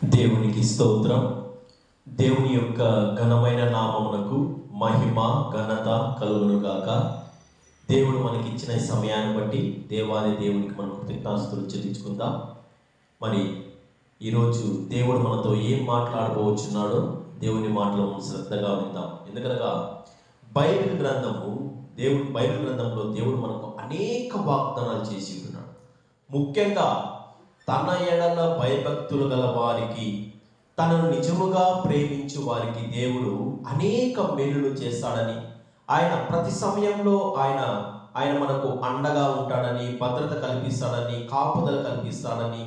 దేవునికి స్తోత్రం. దేవుని యొక్క ఘనమైన నామమునకు మహిమ ఘనత కలుగును గాక. దేవుడు మనకిచ్చిన ఈ సమయాన్ని బట్టి దేవాది దేవునికి మనం కృతజ్ఞతాస్తుతులు చెల్లించుకుందాం. మరి ఈరోజు దేవుడు మనతో ఏం మాట్లాడబోచున్నాడో దేవుని మాటలు మనం శ్రద్ధగా విందాం. ఎందుకనగా బైబిల్ గ్రంథంలో దేవుడు మనకు అనేక వాగ్దానాలు చేసి ఉన్నాడు. ముఖ్యంగా తన ఎడల భయభక్తులు గల వారికి, తనను నిజముగా ప్రేమించు వారికి దేవుడు అనేక మేలులు చేస్తాడని, ఆయన ప్రతి సమయంలో ఆయన మనకు అండగా ఉంటాడని, భద్రత కల్పిస్తాడని, కాపుదల కల్పిస్తాడని,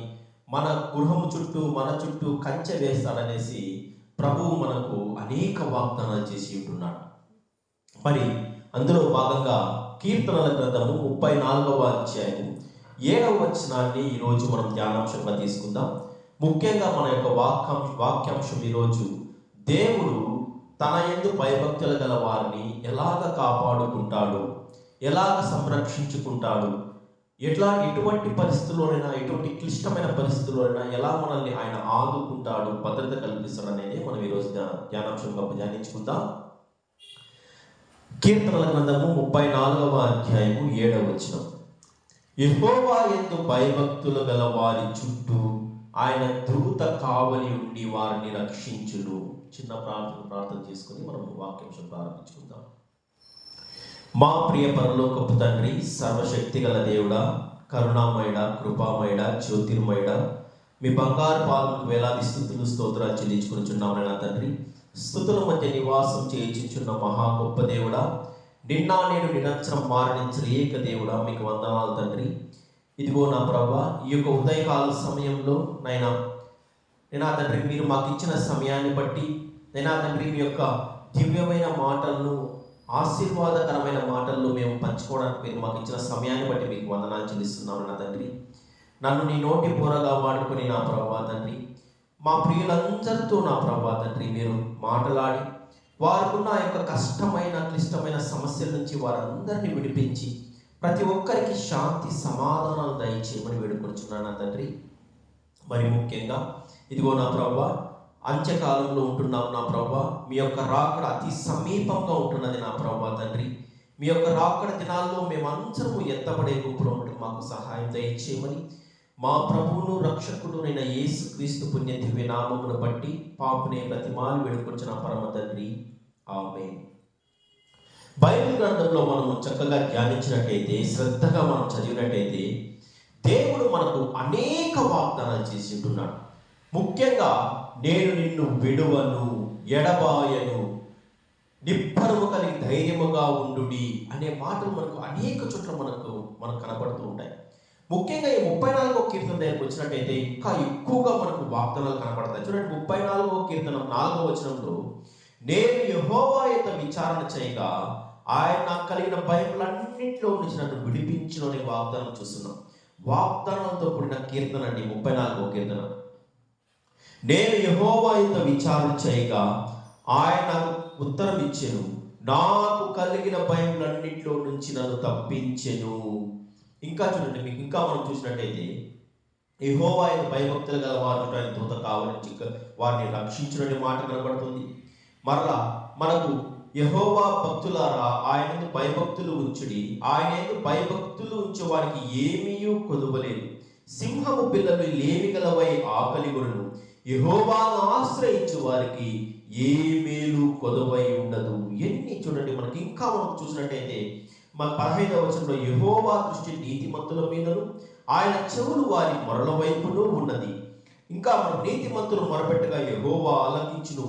మన గృహము చుట్టూ మన చుట్టూ కంచె వేస్తాడనేసి ప్రభువు మనకు అనేక వాగ్దానాలు చేసి ఉంటున్నాడు. మరి అందులో భాగంగా కీర్తనల గ్రంథము 34వ అధ్యాయం 7వ వచనాన్ని ఈరోజు మనం ధ్యానాంశంగా తీసుకుందాం. ముఖ్యంగా మన యొక్క వాక్యాంశం ఈరోజు దేవుడు తన యందు భయభక్తులు గల వారిని ఎలాగ కాపాడుకుంటాడు, ఎలాగ సంరక్షించుకుంటాడు, ఎటువంటి పరిస్థితుల్లోనైనా, ఎటువంటి క్లిష్టమైన పరిస్థితుల్లోనైనా ఎలా మనల్ని ఆయన ఆదుకుంటాడు, భద్రత కల్పిస్తాడు అనేది మనం ఈరోజు ధ్యానాంశంగా ధ్యానించుకుందాం. కీర్తనల గ్రంథము 34వ అధ్యాయము 7వ వచనం. యెహోవా యందు భయభక్తులు గల వారి చుట్టూ ఆయన దూత కావలి ఉండి వారిని రక్షించును. చిన్న ప్రార్థన చేసుకుని మనం వాక్యాంశం ప్రారంభించుకుందాం. మా ప్రియ పరలోకపు తండ్రి, సర్వశక్తి గల దేవుడా, కరుణామయుడ, కృపామయుడ, జ్యోతిర్మయుడ, మీ బంగారు పాదములకు వేలాది స్తుతులు స్తోత్రాలు చెల్లించుకునిచున్నాము నా తండ్రి. స్తుతుల మధ్య నివాసం చేయించుచున్న మహా గొప్ప దేవుడా, నిన్న నేను నిరంతరం మారణించిన ఏక దేవుడా, మీకు వందనాలు తండ్రి. ఇదిగో నా ప్రభా, ఈ యొక్క ఉదయకాల సమయంలో నైనా తండ్రి మీరు మాకు ఇచ్చిన సమయాన్ని బట్టి తండ్రి మీ యొక్క దివ్యమైన మాటలను, ఆశీర్వాదకరమైన మాటలను మేము పంచుకోవడానికి మీరు మాకు ఇచ్చిన సమయాన్ని బట్టి మీకు వందనాలు చెల్లిస్తున్నాను నా తండ్రి. నన్ను నీ నోటి పూరగా వాడుకొని నా ప్రభా తండ్రి, మా ప్రియులందరితో నా ప్రభా తండ్రి మీరు మాట్లాడి వారికున్న యొక్క కష్టమైన క్లిష్టమైన సమస్యల నుంచి వారందరినీ విడిపించి ప్రతి ఒక్కరికి శాంతి సమాధానాలు దయచేయమని వేడుకొచ్చున్నాను నా తండ్రి. మరి ముఖ్యంగా ఇదిగో నా ప్రభా, అంత్యకాలంలో ఉంటున్నాం నా ప్రభా, మీ యొక్క రాకడ అతి సమీపంగా ఉంటున్నది నా ప్రభా తండ్రి. మీ యొక్క రాకడ దినాల్లో మేమందరము ఎత్తబడే గుంపులో ఉండటం మాకు సహాయం దయచేయమని మా ప్రభువును రక్షకుడు అయిన యేసుక్రీస్తు పుణ్య దివ్య నామమును బట్టి పాపునే ప్రతిమాలు వేడుకొచ్చిన పరమ తండ్రి, ఆమేన్. బైబిల్ గ్రంథంలో మనం చక్కగా ధ్యానించినట్టయితే, శ్రద్ధగా మనం చదివినట్టయితే దేవుడు మనకు అనేక వాగ్దానాలు చేసి ఉంటున్నాడు. ముఖ్యంగా నేను నిన్ను విడువను, ఎడబాయను, నిబ్బరము కలిగి ధైర్యముగా ఉండుడి అనే మాటలు మనకు అనేక చోట్ల మనకు కనపడుతూ ఉంటాయి. ముఖ్యంగా ఈ 34వ కీర్తన దగ్గరకు వచ్చినట్టయితే ఇంకా ఎక్కువగా మనకు వాగ్దానాలు కనపడతాయి. చూడండి, 34వ కీర్తన 4వ వచనంలో, నేను యెహోవా యొక్క విచారణ చేయగా ఆయన నాకు కలిగిన భయములన్నింటిలో నుంచి నన్ను విడిపించును అనే వాగ్దానం చూస్తున్నాం. వాగ్దానాలతో కూడిన కీర్తన అండి 34వ కీర్తన. నేను యెహోవా యొక్క విచారణ చేయగా ఆయన ఉత్తరం ఇచ్చెను, నాకు కలిగిన భయములన్నింటిలో నుంచి నన్ను తప్పించెను. ఇంకా చూడండి, మీకు ఇంకా మనం చూసినట్టయితే యెహోవా యొక్క భయభక్తులు గల వారు ఆయన దూత కావలించి వారిని రక్షించుననే మాట కనబడుతుంది. మరలా మనకు యెహోవా భక్తులారా ఆయన భయభక్తులు ఉంచుడి, ఆయన భయభక్తులు ఉంచే వారికి ఏమీయూ కొదువలేదు. సింహము పిల్లలు లేమి గలవై ఆకలి కొనును, యెహోవాను ఆశ్రయించు వారికి ఏ మేలు కొదువై ఉండదు. ఎన్ని చూడండి, మనకి ఇంకా మనం చూసినట్టయితే మన 15వ వచనంలో, యెహోవా దృష్టి నీతిమంతుల మీదను ఆయన చెవులు వారి మొరల వైపును ఉన్నది. ఇంకా మన నీతిమంతులు మొరపెట్టగా యెహోవా ఆలకించును,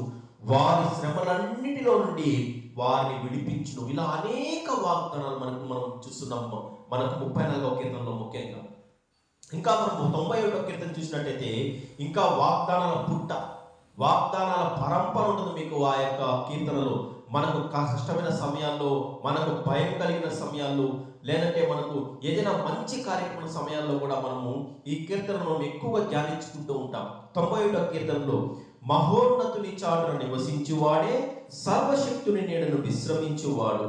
వారి శ్రమలన్నిటిలో నుండి వారిని విడిపించును. ఇలా అనేక వాగ్దానాలు మనం చూస్తున్నాము మనకు 34వ కీర్తనలో. ముఖ్యంగా ఇంకా మనం 91వ కీర్తన చూసినట్టయితే ఇంకా వాగ్దానాల పుట్ట, వాగ్దానాల పరంపర ఉంటుంది మీకు ఆ యొక్క కీర్తనలో. మనకు కష్టమైన సమయాల్లో, మనకు భయం కలిగిన సమయాల్లో, లేదంటే మనకు ఏదైనా మంచి కార్యక్రమం సమయాల్లో కూడా మనము ఈ కీర్తనను ఎక్కువగా ధ్యానించుకుంటూ ఉంటాం. 91వ కీర్తనలో, మహోన్నతుని చాటున నివసించువాడే, సర్వశక్తుని నీడను విశ్రమించువాడు,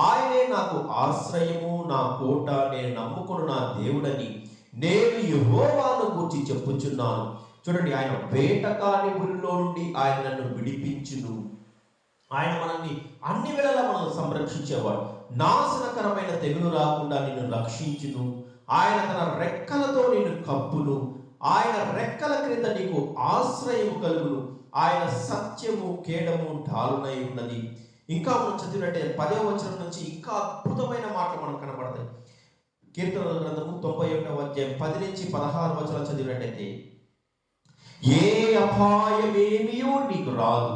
ఆయనే నాకు ఆశ్రయము, నా కోట, నేను నమ్ముకున్న నా దేవుడని, నేను యెహోవాను గూర్చి చెప్పుచున్నాను. చూడండి, ఆయన వేటకాని ఊరిలో నుండి ఆయన నన్ను విడిపించును. ఆయన మనల్ని అన్ని వేళలా మనల్ని సంరక్షించేవాడు. నాశనకరమైన తెగులు రాకుండా నిన్ను రక్షించును. ఆయన తన రెక్కలతో నిన్ను కప్పును. ఆయన రెక్కల క్రింద నీకు ఆశ్రయము కలుగును. ఆయన సత్యము కేడము ఢాలునై ఉన్నది. ఇంకా మనం చదివినట్టే 10వ వచనం నుంచి ఇంకా అద్భుతమైన మాటలు మనకు కనబడతాయి. కీర్తనల గ్రంథము 91వ అధ్యాయం 10 నుంచి 16 వచనాలు చదివినట్టయితే, ఏ అపాయమేమియో నీకు రాదు,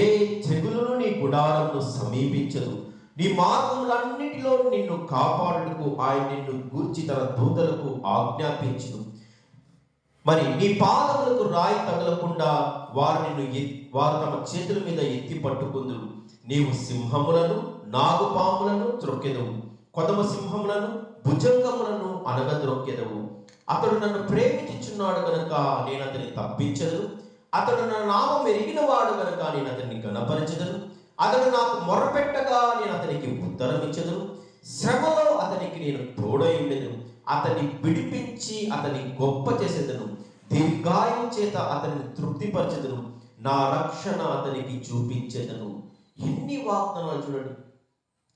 ఏ తెగులును నీ గుడారమును సమీపించదు. నీ మార్గములన్నిటిలో నిన్ను కాపాడుటకు ఆయన నిన్ను గూర్చి తన దూతలకు ఆజ్ఞాపించును. మరి నీ పాదములకు రాయి తగలకుండా వారు తమ చేతుల మీద ఎత్తి పట్టుకుందురు. నీవు సింహములను నాగుపాములను త్రొక్కెదవు, కొదమ సింహములను భుజంగములను అనగద్రొక్కెదవు. అతడు నన్ను ప్రేమించుచున్నాడు గనుక నేను అతన్ని తప్పించదను. అతడు నా నామం ఎరిగిన వాడు గనుక నేను అతన్ని గణపరచెదను. అతడు నాకు మొరపెట్టగా నేను అతనికి ఉత్తరం ఇచ్చెదను. శ్రమలో అతనికి నేను తోడై ఉండెదను. అతన్ని విడిపించి అతని గొప్ప చేసేదను. దీర్ఘాయువు చేత అతన్ని తృప్తిపరచెదను. నా రక్షణ అతనికి చూపించెదను. ఎన్ని వాగ్దానాలు చూడండి.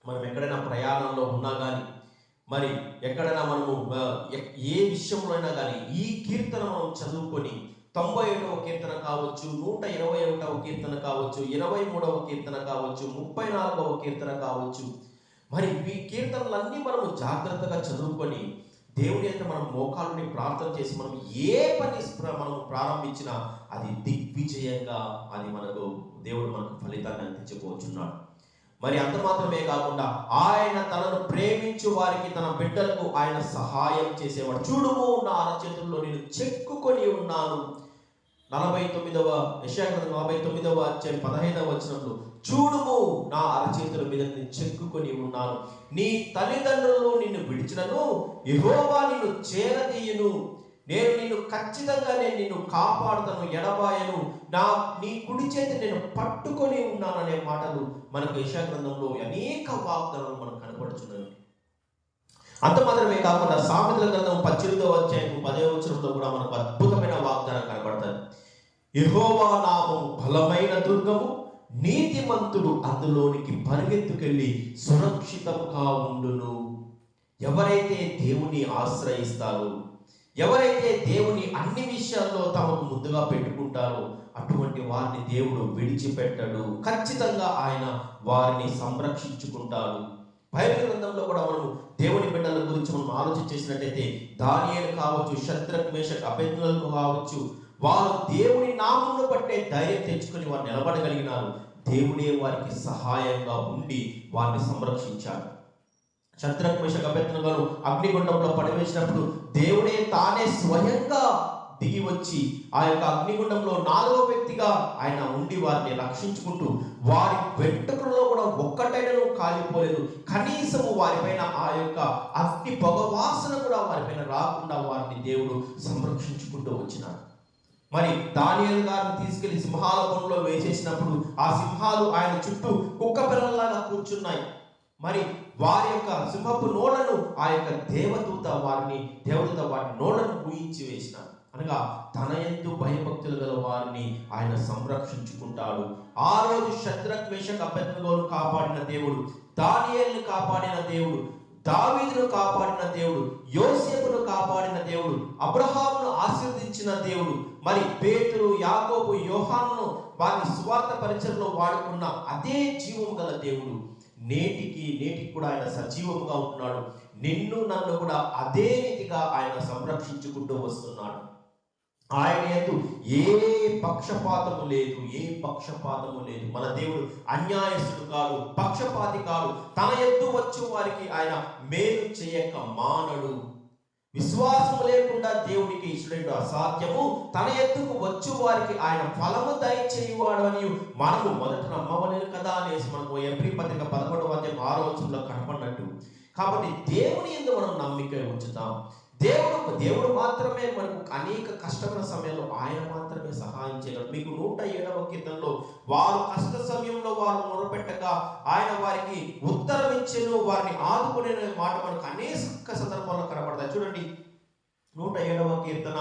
మనం ఎక్కడైనా ప్రయాణంలో ఉన్నా కానీ, మరి ఎక్కడైనా మనము ఏ విషయంలో అయినా కానీ ఈ కీర్తన మనం చదువుకొని 91వ కీర్తన కావచ్చు, 121వ కీర్తన కావచ్చు, 23వ కీర్తన కావచ్చు, 34వ కీర్తన కావచ్చు, మరి ఈ కీర్తనలన్నీ మనము జాగ్రత్తగా చదువుకొని దేవుని యొక్క మనం మోకాళ్ళని ప్రార్థన చేసి మనం ఏ పని మనం ప్రారంభించినా అది దిగ్విజయంగా అది దేవుడు మనకు ఫలితాన్ని అందించబోచున్నాడు. మరి అంత మాత్రమే కాకుండా ఆయన తనను ప్రేమించు వారికి, తన బిడ్డలకు ఆయన సహాయం చేసేవాడు. చూడుము, నా అరచేతుల్లో నేను చెక్కుకొని ఉన్నాను. యెషయా గ్రంథం 49వ అధ్యాయం 15వ వచనంలో, చూడుము, నా అరచేతుల మీద నేను చెక్కుకొని ఉన్నాను. నీ తల్లిదండ్రులు నిన్ను విడిచినను యెహోవా నిన్ను చేరదీయును. నేను నిన్ను ఖచ్చితంగా నిన్ను కాపాడుతాను, ఎడబాయను. నీ కుడి చేతి నేను పట్టుకొని ఉన్నాను అనే మాటలు మనకు యెషయా గ్రంథంలో అనేక వాగ్దానాలు మనకు కనపడుచున్నవి. అంత మాత్రమే కాకుండా సామెతల గ్రంథం 18వ అధ్యాయం 10వ వచనంలో కూడా మనకు అద్భుతమైన వాగ్దానం కనబడతాయి. యెహోవా నామము బలమైన దుర్గము, నీతిమంతుడు అందులోనికి పరిగెత్తుకెళ్ళి సురక్షితంగా ఉండును. ఎవరైతే దేవుని ఆశ్రయిస్తారో, ఎవరైతే దేవుని అన్ని విషయాల్లో తమకు ముందుగా పెట్టుకుంటారో అటువంటి వారిని దేవుడు విడిచిపెట్టడు. ఖచ్చితంగా ఆయన వారిని సంరక్షించుకుంటాడు. బైబిల్ గ్రంథంలో కూడా మనము దేవుని బిడ్డల గురించి మనం ఆలోచన చేసినట్టయితే, దానియేలు కావచ్చు, షద్రక్ మేషక్ అబేద్నెగోలు కావచ్చు, వారు దేవుని నామమును బట్టే ధైర్యం తెచ్చుకొని వారు నిలబడగలిగినారు. దేవుడే వారికి సహాయంగా ఉండి వారిని సంరక్షించాడు. షద్రక్ మేషక్ అబేద్నెగోలు అగ్నిగుండంలో పడివేసినప్పుడు దేవుడే తానే స్వయంగా దిగి వచ్చి ఆ యొక్క అగ్నిగుండంలో 4వ వ్యక్తిగా ఆయన ఉండి వారిని రక్షించుకుంటూ, వారి వెంట్రుకలలో కూడా ఒక్కటైనను కాలిపోలేదు. కనీసము వారిపైన ఆ యొక్క అగ్ని పొగవాసన కూడా వారిపైన రాకుండా వారిని దేవుడు సంరక్షించుకుంటూ వచ్చినాడు. మరి దానియేలు గారిని తీసుకెళ్లి సింహాల బొమ్మలో వేసేసినప్పుడు ఆ సింహాలు ఆయన చుట్టూ కుక్క పిల్లల్లాగా కూర్చున్నాయి. మరి వారి యొక్క సింహపు నోళ్లను ఆ యొక్క దేవదూత వారిని నోళ్లను పూయించి వేసినాడు. అనగా తన యందు భయభక్తులు గల వారిని ఆయన సంరక్షించుకుంటాడు. ఆ రోజు షద్రక్ మేషక్ అబేద్నెగోలను కాపాడిన దేవుడు, దానియేలును కాపాడిన దేవుడు, దావీదును కాపాడిన దేవుడు, యోసేపును కాపాడిన దేవుడు, అబ్రహామును ఆశీర్వదించిన దేవుడు, మరి పేతురు, యాకోబు, యోహానును వారిని సువార్త పరిచర్యలో వాడుకున్న అదే జీవము గల దేవుడు నేటికి కూడా ఆయన సజీవముగా ఉంటున్నాడు. నిన్ను నన్ను కూడా అదే రీతిగా ఆయన సంరక్షించుకుంటూ వస్తున్నాడు. ఆయన యందు ఏ పక్షపాతము లేదు. మన దేవుడు అన్యాయస్తుడు కాదు, పక్షపాతి కాదు. తన యందు వచ్చు వారికి ఆయన మేలు చేయక మానడు. విశ్వాసము లేకుండా దేవునికి ఇష్టడు అసాధ్యము. తన యందుకు వచ్చు వారికి ఆయన ఫలము దయచేయువాడు అని మనము మొదట నమ్మవలేదు కదా అనేసి మనము ఎబ్రీ పత్రిక 11వ అధ్యాయం 6వ వచనంలో కనపడినట్టు. కాబట్టి దేవుని యందు మనం నమ్మిక ఉంచుతాం. దేవుడు మాత్రమే మనకు అనేక కష్టమైన సమయంలో ఆయన మాత్రమే సహాయం చేయగలడు. మీకు 107వ కీర్తనలో వారు కష్ట సమయంలో వారు మొరపెట్టగా ఆయన వారికి ఉత్తరం ఇచ్చెను, వారిని ఆదుకునే మాట మనకు అనేక సందర్భాల్లో కనబడతాయి. చూడండి, 107వ కీర్తన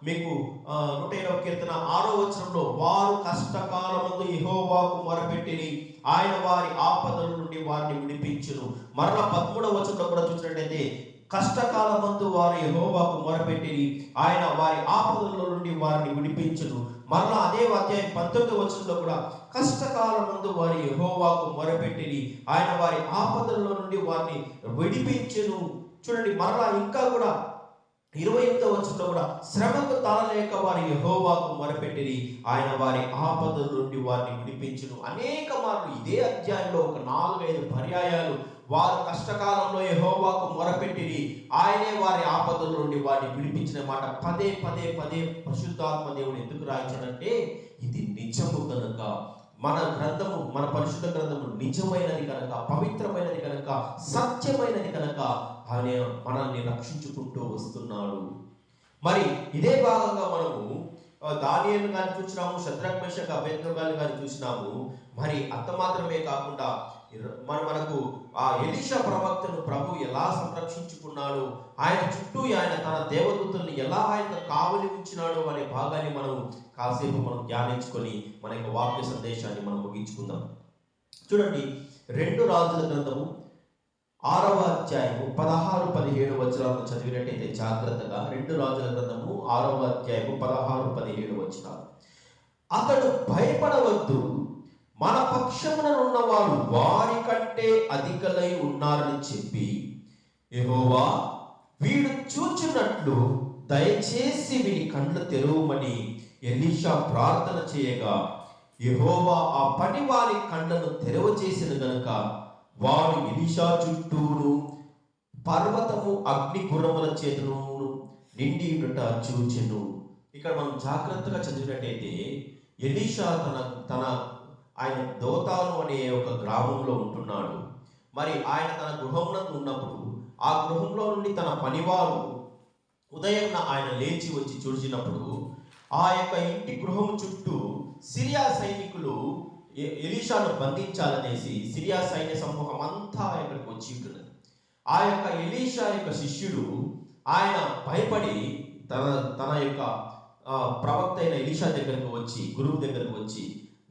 మీకు 107వ కీర్తన 6వ వచనంలో, వారు కష్టకాలమందు యెహోవాకు మొరపెట్టిరి, ఆయన వారి ఆపదల నుండి వారిని విడిపించును. మరలా 13వ వచనంలో కూడా చూసినట్లయితే, కష్టకాలమందు వారు యెహోవాకు మొరపెట్టిరి, ఆయన వారి ఆపదల నుండి వారిని విడిపించును. మరలా అదే అధ్యాయం 19వ వచనంలో కూడా, కష్టకాలమందు వారు యెహోవాకు మొరపెట్టిరి, ఆయన వారి ఆపదల నుండి వారిని విడిపించును. చూడండి, మరలా ఇంకా కూడా 28వ వచనంలో కూడా, శ్రమకు తాళలేక వారి యెహోవాకు మొరపెట్టిరి, ఆయన వారి ఆపదల నుండి వారిని విడిపించును. అనేక మార్లు ఇదే అధ్యాయంలో ఒక 4-5 పర్యాయాలు వారు కష్టకాలంలో యెహోవాకు మొరపెట్టిరి, ఆయనే వారి ఆపదల నుండి వారిని విడిపించిన మాట పదే పదే పదే పరిశుద్ధాత్మ దేవుడు ఎందుకు రాయించాడంటే, ఇది నిజము కనుక, మన గ్రంథము, మన పరిశుద్ధ గ్రంథము నిజమైనది కనుక, పవిత్రమైనది కనుక, సత్యమైనది కనుక ఆయన మనల్ని రక్షించుకుంటూ వస్తున్నాడు. మరి ఇదే భాగంగా మనము దానియేలు గారిని చూసినాము, షద్రక్ మేషక్ అబేద్నెగోలను గారిని చూసినాము. మరి అంత మాత్రమే కాకుండా మనకు ఆ ఎలీషా ప్రవక్తను ప్రభు ఎలా సంరక్షించుకున్నాడు, ఆయన చుట్టూ ఆయన తన దేవదూతల్ని ఎలా ఆయన కావలి ఉంచినాడు అనే భాగాన్ని మనం కాసేపు మనం ధ్యానించుకొని మన యొక్క వాక్య సందేశాన్ని మనం ముగించుకుందాం. చూడండి, 2 రాజుల గ్రంథము 6వ అధ్యాయము 16-17 వచనాలను చదివినట్టయితే జాగ్రత్తగా, 2 రాజుల గ్రంథము 6వ అధ్యాయము 16-17 వచనాలు. అతడు భయపడవద్దు, మన పక్షమున ఉన్నవారు వారి కంటే అధికలై ఉన్నారని చెప్పి, యెహోవా వీడు చూచున్నట్లు దయచేసి వీని కళ్ళు తెరవమని ఎలీషా ప్రార్థన చేయగా, యెహోవా ఆ పని వారి కళ్ళను తెరవచేసిన గనుక వారు ఎలీషా చుట్టూను పర్వతము అగ్ని గుర్రముల చేతును నిండి ఉండుట చూచెను. ఇక్కడ మనం జాగ్రత్తగా చదివినట్టయితే, ఎలీషా తన ఆయన దోతాను అనే ఒక గ్రామంలో ఉంటున్నాడు. మరి ఆయన తన గృహంలో ఉన్నప్పుడు ఆ గృహంలో నుండి తన పనివారు ఉదయం ఆయన లేచి వచ్చి చూసినప్పుడు ఆ యొక్క ఇంటి గృహం చుట్టూ సిరియా సైనికులు ఎలీషాను బంధించాలనేసి సిరియా సైన్య సమూహం అంతా ఇక్కడికి వచ్చి ఉంటున్నది. ఆ యొక్క ఎలీషా యొక్క శిష్యుడు ఆయన భయపడి తన యొక్క ప్రవక్త అయిన ఎలీషా దగ్గరకు వచ్చి, గురువు దగ్గరకు వచ్చి,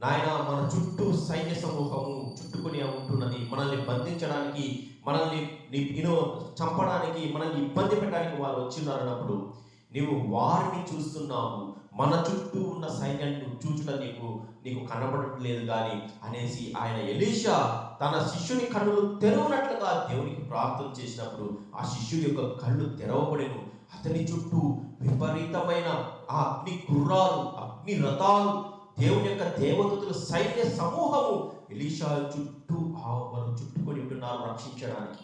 నాయన మన చుట్టూ సైన్య సమూహము చుట్టుకుని ఉంటున్నది, మనల్ని బంధించడానికి, మనల్ని చంపడానికి, మనల్ని ఇబ్బంది పెట్టడానికి వారు వచ్చిన్నారు అన్నప్పుడు, నీవు వారిని చూస్తున్నావు, మన చుట్టూ ఉన్న సైన్యాన్ని చూచుట నీకు కనబడట్లేదు కానీ అనేసి ఆయన ఎలీషా తన శిష్యుని కన్నులు తెరవనట్లుగా దేవునికి ప్రార్థన చేసినప్పుడు ఆ శిష్యుడి యొక్క కళ్ళు తెరవబడెను. అతని చుట్టూ విపరీతమైన ఆ అగ్ని గుర్రాలు, అగ్ని రథాలు, దేవుని యొక్క దేవదూతల సైన్య సమూహము ఎలీషా చుట్టూ వారు చుట్టుకొని ఉంటున్నారు రక్షించడానికి.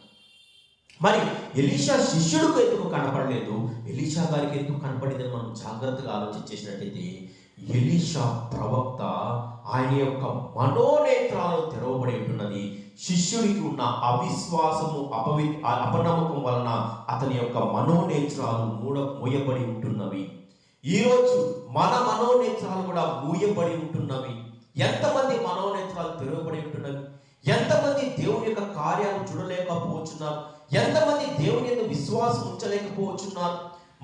మరి ఎలీషా శిష్యుడికి ఎందుకు కనపడలేదు, ఎలీషా గారికి ఎందుకు కనపడిందని మనం జాగ్రత్తగా ఆలోచించేసినట్టయితే, ఎలీషా ప్రవక్త ఆయన యొక్క మనోనేత్రాలు తెరవబడి ఉంటున్నది. శిష్యుడికి ఉన్న అవిశ్వాసము, అపనమ్మకం వలన అతని యొక్క మనోనేత్రాలు మూయబడి ఉంటున్నవి. ఈరోజు మన మనోనేత్రాలు కూడా మూయబడి ఉంటున్నవి. ఎంతమంది మనోనేత్రాలు తెరవబడి ఉంటున్నవి? ఎంతమంది దేవుని యొక్క కార్యాలు చూడలేకపోతున్నారు? ఎంతమంది దేవుని యొక్క విశ్వాసం ఉంచలేకపోతున్నారు?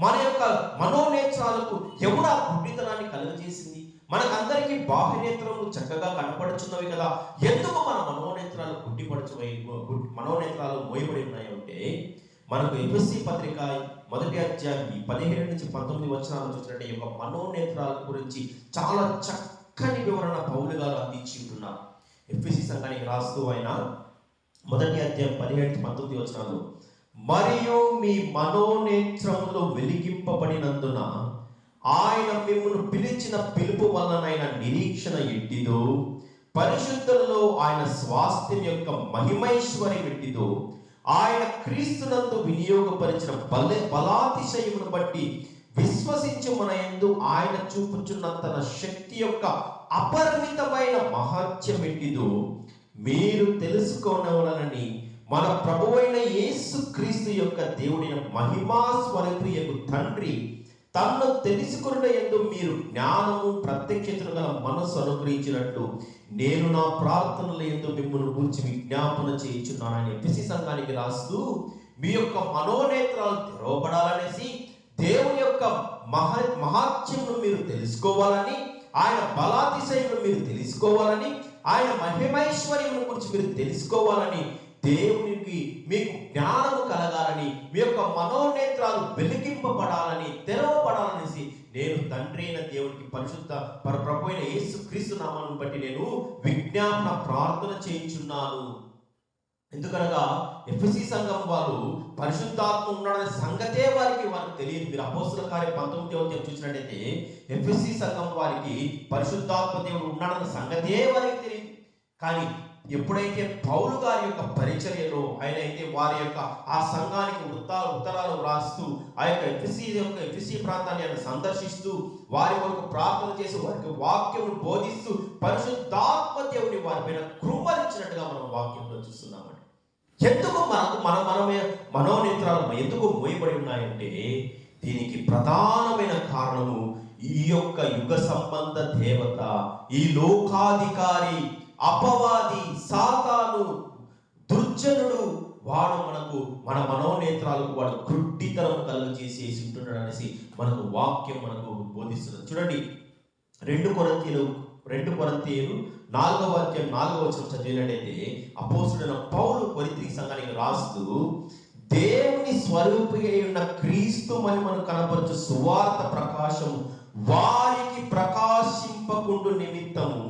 మన యొక్క మనోనేత్రాలకు ఎవరు ఆ గుడ్డితనాన్ని కలుగజేసింది? మనకందరికీ బాహ్యనేత్రములు చక్కగా కనపడుచున్నవి కదా, ఎందుకు మన మనోనేత్రాలు మనోనేత్రాలు మోయబడి ఉన్నాయంటే, మనకు ఎఫెసీ పత్రిక 1వ అధ్యాయం 17-19 వచనాలు చూసినట్టే ఈ యొక్క మనోనేత్రాల గురించి చాలా చక్కని వివరణ పౌలు గారు అందించి ఉంటున్నారు. ఎఫెసీ సంఘానికి రాస్తూ ఆయన 1వ అధ్యాయం 17-19 వచనాలు, మరియు మీ మనోనేత్రములు వెలిగింపబడినందున ఆయన మిమ్మల్ని పిలిచిన పిలుపు వలనైన నిరీక్షణ ఎట్టిదో, పరిశుద్ధులలో ఆయన స్వాస్థ్యం యొక్క మహిమైశ్వర్యం ఎట్టిదో, ఆయన క్రీస్తునందు వినియోగపరిచిన బలాతిశయమును బట్టి విశ్వసించి మన యందు ఆయన చూపుచున్న తన శక్తి యొక్క అపరిమితమైన మహత్యం ఎట్టిదో మీరు తెలుసుకోనవలనని మన ప్రభువైన యేసు క్రీస్తు యొక్క దేవుడైన మహిమా స్వరూపియగు తండ్రి తన్ను తెలుసుకున్న యందు మీరు జ్ఞానము ప్రత్యక్షతను గల మనస్సు అనుగ్రహించినట్లు నేను నా ప్రార్థనల యందు మిమ్మల్ని గురించి విజ్ఞాపన చేయించున్నానని ఎఫెసీ సంఘానికి రాస్తూ, మీ యొక్క మనోనేత్రాలు తెరవబడాలనేసి దేవుని యొక్క మహాత్మ్యమును మీరు తెలుసుకోవాలని, ఆయన బలాతిశయమును మీరు తెలుసుకోవాలని, ఆయన మహిమైశ్వర్యమును గురించి మీరు తెలుసుకోవాలని, దేవునికి మీకు జ్ఞానము కలగాలని, మీ యొక్క మనోనేత్రాలు వెలిగింపబడాలని, తెరవబడాలనేసి నేను తండ్రి అయిన దేవునికి పరిశుద్ధ ప్రభు అయిన యేసుక్రీస్తు నామమును బట్టి నేను విజ్ఞాపన ప్రార్థన చేయించున్నాను. ఎందుకనగా ఎఫెసీ సంఘం వారు పరిశుద్ధాత్మ ఉన్నాడనే సంగతే వారికి తెలియదు. మీరు అపోస్తుల కార్యం 19వ అధ్యాయం చూసినట్టయితే ఎఫెసీ సంఘం వారికి పరిశుద్ధాత్మ దేవుడు ఉన్నాడన్న సంగతే వారికి తెలియదు. కానీ ఎప్పుడైతే పౌలు గారి యొక్క పరిచర్యలో ఆయన అయితే వారి యొక్క ఆ సంఘానికి ఉత్తరాలు వ్రాస్తూ ఆ యొక్క ఎఫెసీ ప్రాంతాన్ని ఆయన సందర్శిస్తూ వారి వరకు ప్రార్థన చేసి వారికి వాక్యమును బోధిస్తూ పరిశుద్ధాత్మ దేవుని వారి పైన కృమ్మరించినట్టుగా మనం వాక్యంలో చూస్తున్నామండి. ఎందుకు మనోనేత్రాలు ఎందుకు మోయబడి ఉన్నాయంటే దీనికి ప్రధానమైన కారణము ఈ యొక్క యుగ సంబంధ దేవత, ఈ లోకాధికారి, అపవాది, సాతాను, దుర్జనుడు వాడు మన మనోనేత్రాలకు వాడు గుడ్డితనం కలుగజేసేసి ఉంటున్నాడు అనేసి మనకు వాక్యం మనకు బోధిస్తున్నది. చూడండి, 2 కొరింథీయులు 4వ అధ్యాయం 4వ వచనం చదివినట్టయితే అపోస్తలుడైన పౌలు కొరింథీ సంఘానికి రాస్తూ, దేవుని స్వరూపి అయిన క్రీస్తు మహిమను కనపరచు సువార్త ప్రకాశం వారికి ప్రకాశింపకుండు నిమిత్తము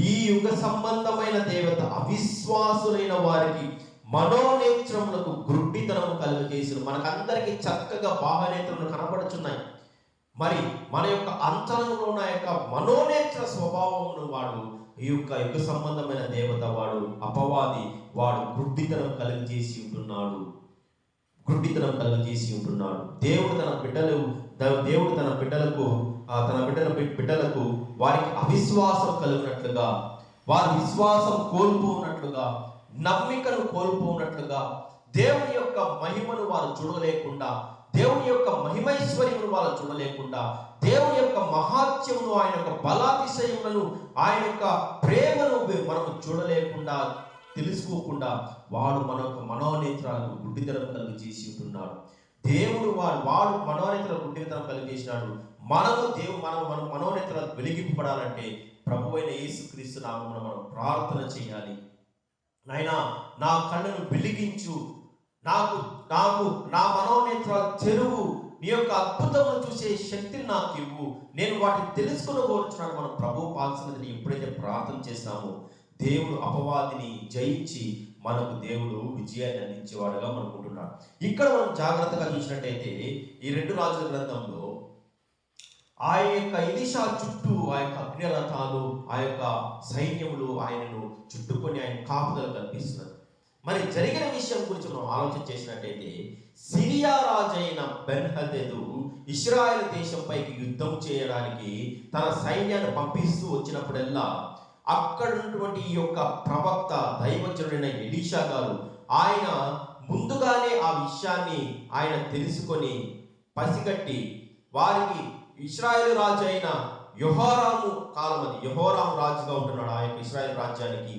ఈ యుగ సంబంధమైన దేవత అవిశ్వాసులైన వారికి మనోనేత్రములకు గుడ్డితనము కలుగజేసిన. మనకందరికీ చక్కగా బాహనేత్రములు కనబడుచున్నాయి. మరి మన యొక్క అంతరంలో ఉన్న యొక్క మనోనేత్ర స్వభావమును వాడు ఈ యొక్క యుగ సంబంధమైన దేవత వాడు అపవాది వాడు గుడ్డితనం కలుగజేసి ఉంటున్నాడు. దేవుడు తన బిడ్డలకు వారికి అవిశ్వాసం కలిగినట్లుగా, వారి విశ్వాసం కోల్పోనట్లుగా, నమ్మికను కోల్పోనట్లుగా, దేవుని యొక్క మహిమను వారు చూడలేకుండా, దేవుని యొక్క మహిమైశ్వర్యమును వారు చూడలేకుండా, దేవుని యొక్క మహాత్యమును, ఆయన యొక్క బలాతిశయములను, ఆయన యొక్క ప్రేమను మనము చూడలేకుండా, తెలుసుకోకుండా వాడు మన యొక్క మనోనేత్రాలకు గుడ్డితనం కలుగు చేసి ఉంటున్నాడు. దేవుడు వాడు మనోనేత్రాలకు గుడ్డితనం కలుగు చేసినాడు. మన మనోనేత్రాలు వెలిగింపబడాలంటే ప్రభువైన యేసుక్రీస్తు నామమున మనం ప్రార్థన చేయాలి. నాయనా, నా కళ్ళను వెలిగించు, నాకు నా మనోనేత్రాలు తెరువు, నీ యొక్క అద్భుతమును చూసే శక్తిని నాకు ఇవ్వు, నేను వాటిని తెలుసుకుని కోరుచున్నాను. మనం ప్రభు పాల్సినది ఎప్పుడైతే ప్రార్థన చేస్తామో దేవుడు అపవాదిని జయించి మనకు దేవుడు విజయాన్ని అందించేవాడుగా మనకుంటున్నాడు. ఇక్కడ మనం జాగ్రత్తగా చూసినట్టయితే ఈ 2 రాజుల గ్రంథంలో ఆ యొక్క ఎలీషా చుట్టూ ఆ యొక్క అగ్నిరథాలు, ఆ యొక్క సైన్యములు ఆయనను చుట్టుకొని ఆయన కాపుదలు కల్పిస్తున్నారు. మరి జరిగిన విషయం గురించి మనం ఆలోచన చేసినట్టయితే సిరియా రాజైన బెన్హదెదు ఇశ్రాయేలు దేశంపైకి యుద్ధం చేయడానికి తన సైన్యాన్ని పంపిస్తూ వచ్చినప్పుడల్లా అక్కడ ఉన్నటువంటి ఈ యొక్క ప్రవక్త దైవజనుడైన ఎలీషా గారు ఆయన ముందుగానే ఆ విషయాన్ని ఆయన తెలుసుకొని పసిగట్టి వారికి ఇశ్రాయేలు రాజు అయిన యెహోరాము కాలం, అది యెహోరాము రాజుగా ఉంటున్నాడు ఆ యొక్క ఇశ్రాయేలు రాజ్యానికి,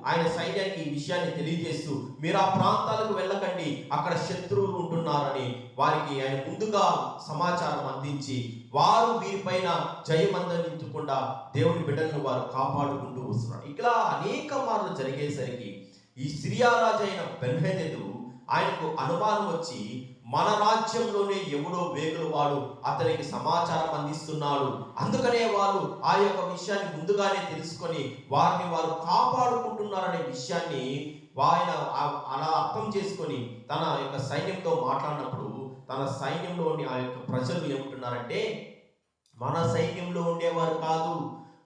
ఆయన సైన్యానికి ఈ విషయాన్ని తెలియజేస్తూ మీరు ఆ ప్రాంతాలకు వెళ్ళకండి, అక్కడ శత్రువులు ఉంటున్నారని వారికి ఆయన ముందుగా సమాచారం అందించి వారు వీరిపైన జయమందించకుండా దేవుని బిడ్డలను వారు కాపాడుకుంటూ వస్తున్నారు. ఇలా అనేక మార్లు జరిగేసరికి ఈ సిరియా రాజు అయిన బెన్హదెదు ఆయనకు అనుమానం వచ్చి మన రాజ్యంలోనే ఎవడో వేగుల వాడు అతనికి సమాచారం అందిస్తున్నాడు, అందుకనే వారు ఆ యొక్క విషయాన్ని ముందుగానే తెలుసుకొని వారిని వారు కాపాడుకుంటున్నారనే విషయాన్ని ఆయన అలా అర్థం చేసుకొని తన యొక్క సైన్యంతో మాట్లాడినప్పుడు తన సైన్యంలోని ఆ యొక్క ప్రజలు ఏమంటున్నారంటే, మన సైన్యంలో ఉండేవారు కాదు,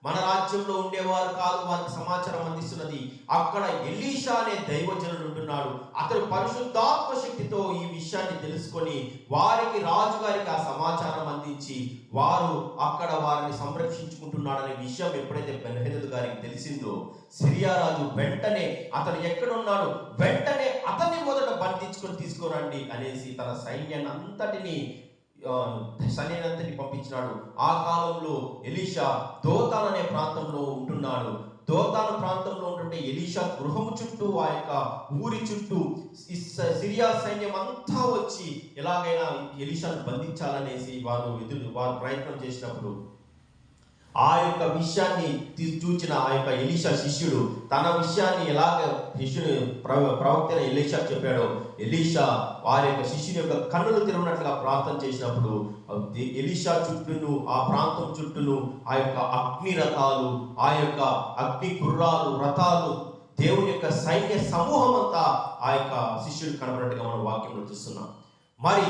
మన రాజ్యంలో ఉండేవారు కాదు వారికి సమాచారం అందిస్తున్నది, అక్కడ ఎలీషా అనే దైవజనుడు ఉంటున్నాడు, అతడు పరిశుద్ధాత్మ శక్తితో ఈ విషయాన్ని తెలుసుకొని వారికి రాజుగారికి ఆ సమాచారం అందించి వారు అక్కడ వారిని సంరక్షించుకుంటున్నాడనే విషయం ఎప్పుడైతే బెన్హదదు గారికి తెలిసిందో సిరియా రాజు వెంటనే అతను ఎక్కడున్నాడు, వెంటనే అతన్ని మొదట బంధించుకొని తీసుకురండి అనేసి తన సైన్యాన్ని అంతటిని పంపించినాడు. ఆ కాలంలో ఎలీషా దోతాన్ అనే ప్రాంతంలో ఉంటున్నాడు. దోతాను ప్రాంతంలో ఉన్నటువంటి ఎలీషా గృహము చుట్టూ, ఆ యొక్క ఊరి చుట్టూ సిరియా సైన్యం అంతా వచ్చి ఎలాగైనా ఎలీషాను బంధించాలనేసి వారు ప్రయత్నం చేసినప్పుడు ఆ యొక్క విషయాన్ని చూచిన ఆ యొక్క ఎలీషా శిష్యుడు తన విషయాన్ని ఎలాగ శిష్యుడు ప్రవక్త ఎలీషా చెప్పాడో, ఎలీషా వారి యొక్క శిష్యుని యొక్క కన్నులు తెరవనట్లుగా ప్రార్థన చేసినప్పుడు ఎలీషా చుట్టూను, ఆ ప్రాంతం చుట్టూను ఆ యొక్క అగ్ని రథాలు, ఆ యొక్క అగ్ని గుర్రాలు, రథాలు, దేవుని యొక్క సైన్య సమూహం అంతా ఆ యొక్క శిష్యుడు కనబడినట్టుగా మనం వాక్యంలో చూస్తున్నాం. మరి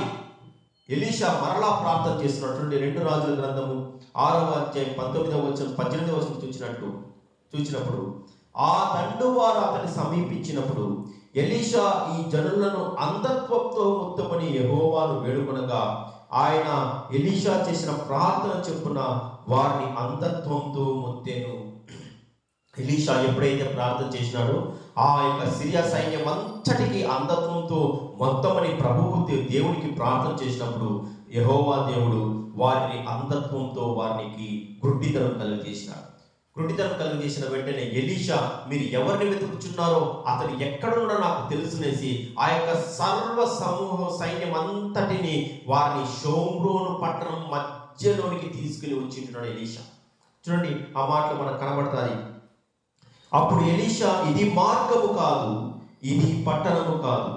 ఎలీషా మరలా ప్రార్థన చేస్తున్నటువంటి 2 రాజుల గ్రంథము 6వ అధ్యాయం 19వ వచనం 18వ వచనం చూచినప్పుడు ఆ దండువారు అతన్ని సమీపించినప్పుడు ఎలీషా ఈ జనులను అంధత్వంతో ముత్తమని యెహోవాను వేడుకొనగా ఆయన ఎలీషా చేసిన ప్రార్థన చొప్పున వారిని అంధత్వంతో ముత్తెను. ఎలీషా ఎప్పుడైతే ప్రార్థన చేసినాడో ఆ యొక్క సిరియా సైన్యం అంతటికి అంధత్వంతో మొత్తమని ప్రభువు దేవునికి ప్రార్థన చేసినప్పుడు యెహోవా దేవుడు వారిని అంధత్వంతో వారికి గుడ్డితనం కలుగజేసినాడు. గుడ్డితనం కలుగజేసిన వెంటనే ఎలీషా, మీరు ఎవరిని వెతుకుచున్నారో అతడు ఎక్కడున్నా నాకు తెలుసునేసి ఆ యొక్క సర్వ సమూహ సైన్యం అంతటిని వారిని షోమ్రోను పట్టణం మధ్యలోనికి తీసుకుని వచ్చింటున్నాడు ఎలీషా. చూడండి, ఆ మాటలు మనకు కనబడతాయి. అప్పుడు ఎలీషా, ఇది మార్గము కాదు, ఇది పట్టణము కాదు,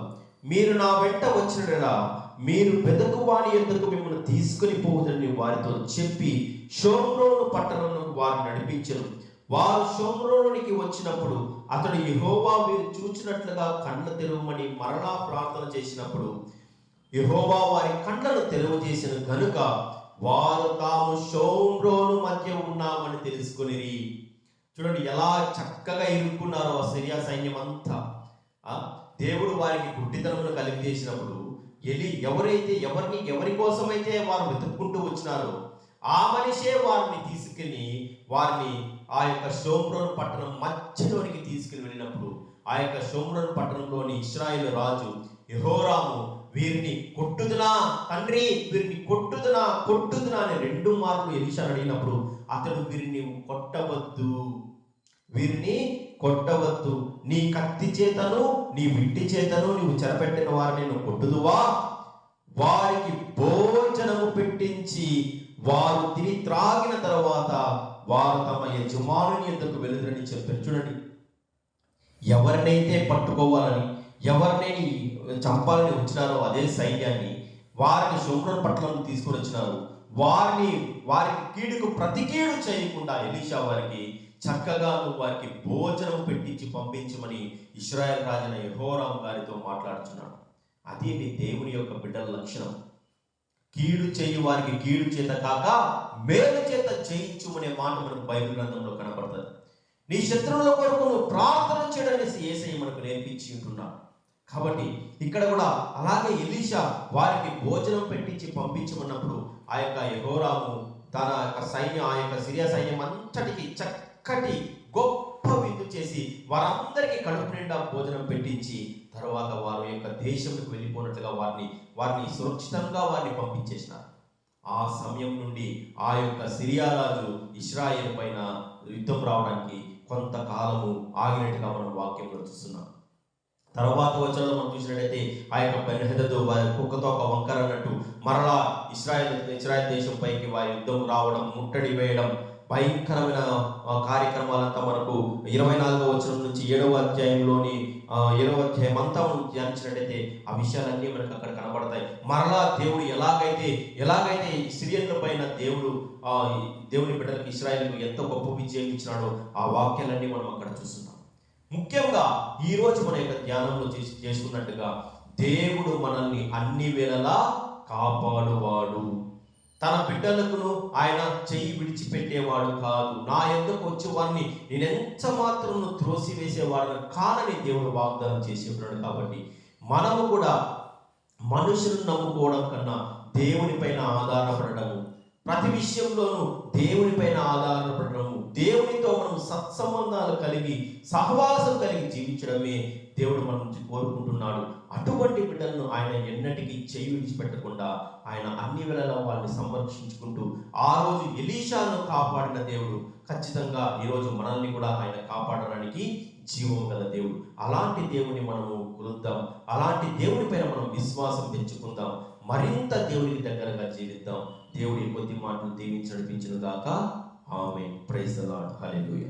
మీరు నా వెంట వచ్చినలా మీరు వెదకువాని యొద్దకు మిమ్మల్ని తీసుకుని పోవద్దని వారితో చెప్పి షోమ్రోను పట్టణంలోకి వారిని నడిపించను. వారు షోమ్రోనునికి వచ్చినప్పుడు అతడు యెహోవా వీరు చూచినట్లుగా కళ్ళు తెరవమని మరలా ప్రార్థన చేసినప్పుడు యెహోవా వారి కళ్ళను తెరవజేసిన గనుక వారు తాము షోమ్రోను మధ్య ఉన్నామని తెలుసుకొనిరి. చూడండి ఎలా చక్కగా ఇరుక్కున్నారో ఆ సిరియా సైన్యం అంతా. దేవుడు వారికి గుడ్డితనమును కలిగజేసినప్పుడు ఎవరి కోసమైతే వారు వెతుక్కుంటూ వచ్చినారో ఆ మనిషే వారిని తీసుకుని వారిని ఆ యొక్క షోమ్రోను పట్టణం మధ్యలోనికి తీసుకుని వెళ్ళినప్పుడు ఆ యొక్క షోమ్రోను పట్టణంలోని ఇశ్రాయేలు రాజు యెహోరాము వీరిని కొట్టుదునా తండ్రి, వీరిని కొట్టుదునా అని 2 మార్లు ఎలీషా అడిగినప్పుడు అతడు వీరిని కొట్టవద్దు, నీ కత్తి చేతను నీ వింటి చేతను నీవు చెరపెట్టిన వారిని నువ్వు కొట్టుదువా? వారికి భోజనము పెట్టించి వారు తిని త్రాగిన తర్వాత వారు తమ యజమానుని యొద్దకు వెలుదురని చెప్పారు. చూడండి, ఎవరినైతే పట్టుకోవాలని, ఎవరినైతే చంపాలని వచ్చినారో అదే సైన్యాన్ని వారిని షోమ్రోను పట్టణంలో తీసుకొని వచ్చినారు. వారికి కీడుకు ప్రతి కీడు చేయకుండా ఎలీషా వారికి చక్కగా వారికి భోజనం పెట్టించి పంపించమని ఇశ్రాయేల్ రాజైన యెహోరాము గారితో మాట్లాడుతున్నాడు. అదేంటి దేవుని యొక్క బిడ్డల లక్షణం. కీడు చేయి వారికి కీడు చేత కాక మేలు చేత చేయించుమనే మాట మనకు బైబిల్ గ్రంథంలో కనపడుతుంది. నీ శత్రువుల కొరకు నువ్వు ప్రార్థన చేయడానికి యేసయ్య మనకు నేర్పించి ఉంటున్నాడు. కాబట్టి ఇక్కడ కూడా అలాగే ఎలీషా వారికి భోజనం పెట్టించి పంపించమన్నప్పుడు ఆ యొక్క యెహోరాము తన యొక్క సైన్యం, ఆ యొక్క సిరియా సైన్యం అంతటికి చక్కటి గొప్ప విందు చేసి వారందరికీ కడుపు నిండా భోజనం పెట్టించి తర్వాత వారి యొక్క దేశంలోకి వెళ్ళిపోయినట్లుగా వారిని సురక్షితంగా వారిని పంపించేసినారు. ఆ సమయం నుండి ఆ యొక్క సిరియా రాజు ఇశ్రాయేలు పైన యుద్ధం రావడానికి కొంతకాలము ఆగినట్టుగా మనం వాక్యంలో చూస్తున్నాం. తర్వాత వచనంలో మనం చూసినట్టయితే ఆ యొక్క బెన్హదదు కుక్కతో ఒక వంకర అన్నట్టు మరలా ఇశ్రాయేల్ దేశం పైకి వారి యుద్ధం రావడం, ముట్టడి వేయడం, భయంకరమైన కార్యక్రమాలంతా మనకు 24వ వచనం నుంచి 7వ అధ్యాయంలోని 7వ అధ్యాయం అంతా మనం ధ్యానించినట్టయితే ఆ విషయాలన్నీ మనకు అక్కడ కనబడతాయి. మరలా దేవుడు ఎలాగైతే సిరియన్ల పైన దేవుని బిడ్డలకు ఇశ్రాయేలుకు ఎంతో గొప్ప విజయం ఇచ్చినాడో ఆ వాక్యాలన్నీ మనం అక్కడ చూస్తున్నాం. ముఖ్యంగా ఈరోజు మన యొక్క ధ్యానంలో చేసుకున్నట్టుగా దేవుడు మనల్ని అన్ని వేళలా కాపాడువాడు. తన బిడ్డలకును ఆయన చెయ్యి విడిచిపెట్టేవాడు కాదు. నా యొద్దకు వచ్చే వారిని నేను ఎంత మాత్రం త్రోసివేసేవాడు కానని దేవుడు వాగ్దానం చేసి ఉన్నాడు. కాబట్టి మనము కూడా మనుషులను నమ్ముకోవడం కన్నా దేవుని పైన ఆధారపడము, ప్రతి విషయంలోనూ దేవుని పైన ఆధారపడము, దేవునితో మనం సత్సంబంధాలు కలిగి సహవాసం కలిగి జీవించడమే దేవుడు మన నుంచి కోరుకుంటున్నాడు. అటువంటి బిడ్డలను ఆయన ఎన్నటికీ చేయి విడిచిపెట్టకుండా ఆయన అన్ని వేళలా వాళ్ళని సంరక్షించుకుంటూ ఆ రోజు ఎలీషాను కాపాడిన దేవుడు ఖచ్చితంగా ఈరోజు మనల్ని కూడా ఆయన కాపాడడానికి జీవం గల దేవుడు. అలాంటి దేవుని మనము కొలుద్దాం, అలాంటి దేవుని పైన మనం విశ్వాసం పెంచుకుందాం, మరింత దేవునికి దగ్గరగా జీవిద్దాం. దేవుడి కొద్ది మాటలు దీవించి నడిపించును గాక. ఆమేన్. Praise the Lord. హల్లెలూయా.